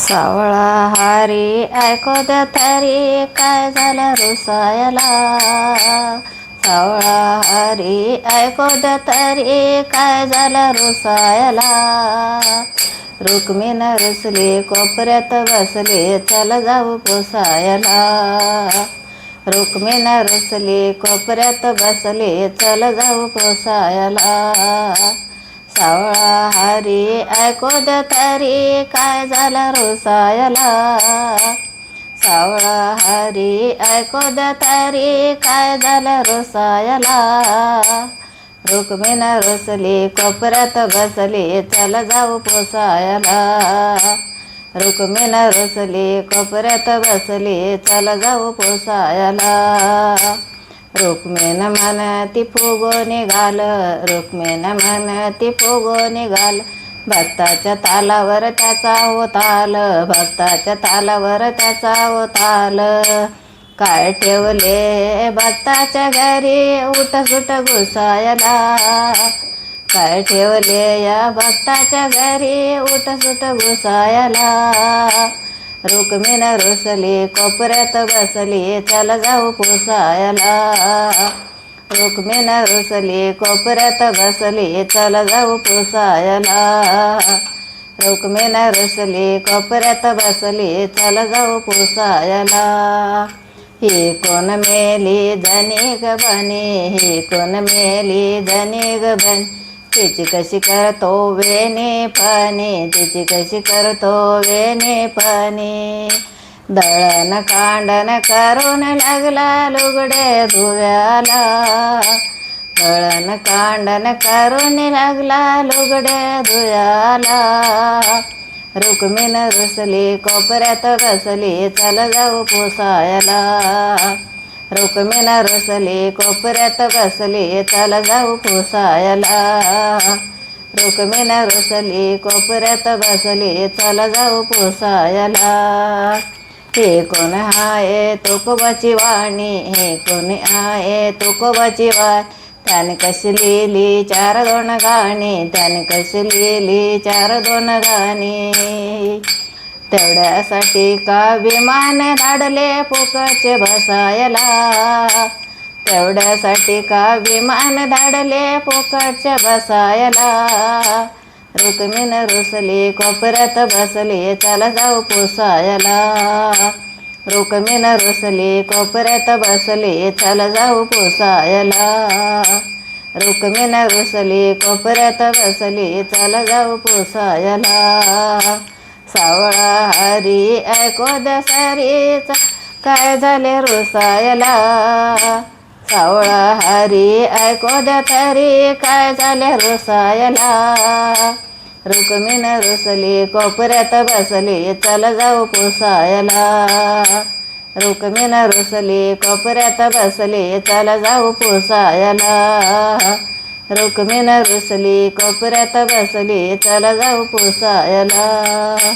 सावळा हारी ऐको द्या तरी काय झालं रुसायला. सावळा हारी ऐको द्या तरी काय झालं रुसायला. रुक्मिण रुसली कोपऱ्यात बसली चल जाऊ पुसायला. रुक्मिण रुसली कोपऱ्यात बसली चल जाऊ पुसायला. सावळा हारी ऐको द्या तरी काय झालं रुसायला. सावळा हारी ऐको द्या तरी काय झालं रुसायला. रुक्मिण रुसली कोपऱ्यात बसली चल जाऊ पुसायला. रुक्मिण रुसली कोपऱ्यात बसली चल जाऊ पुसायला. रुक्मिण म्हणती फुगो निघाल. रुक्मिण म्हणती फुगो निघाल. भक्ताच्या तालावर त्याचा होताल. भक्ताच्या तालावर त्याचा होताल. काय ठेवले भक्ताच्या घरी उठसुट घुसायला. काय ठेवले या भक्ताच्या घरी उठसुट घुसायला. रुक्मिण रुसली कोपऱ्यात बसली चल जाऊ पुसायला. रुक्मिण रुसली कोपऱ्यात बसली चल जाऊ पुसायला. रुक्मिण रुसली कोपऱ्यात बसली चल जाऊ पुसायला. ही कोण मेली जनी ग बनी. ही कोण मेली जनी ग बनी. तिची कशी करतो वेणी पाणी. तिची कशी करतो वेणी पाणी. दळण कांडण करून लागला लुगडे धुव्याला. दळण कांडण करून लागला लुगडे धुयाला. रुक्मिण रुसली कोपऱ्यात बसली चल जाऊ पुसायला. रुक्मिण रुसली कोपऱ्यात बसली चल जाऊ पुसायला. रुक्मिण रुसली कोपऱ्यात बसली चल जाऊ पुसायला. हे कोण आहे तुकोबाची वाणी. हे कोण आहे तुकोबाची वाणी. त्याने कशी लिहिली 4-2 गाणी. त्याने कशी लिहिली 4-2 गाणी. तेवढ्यासाठी का विमान धाडले फुकटचे बसायला. तेवढ्यासाठी का विमान धाडले फुकटचे बसायला. रुक्मिण रुसली कोपऱ्यात बसली चल जाऊ पुसायला. रुक्मिण रुसली कोपऱ्यात बसली चल जाऊ पुसायला. रुक्मिण रुसली कोपऱ्यात बसली चल जाऊ पुसायला. सावळा हारी ऐको द्या सारीचा काय झाले रुसायला. सावळा हारी ऐको द्या तरी काय झाले रुसायला. रुक्मिण रुसली कोपऱ्यात बसली चल जाऊ पुसायला. रुक्मिण रुसली कोपऱ्यात बसली चल जाऊ पुसायला. रुक्मिण रुसली कोपऱ्यात बसली चल जाऊ पुसायला.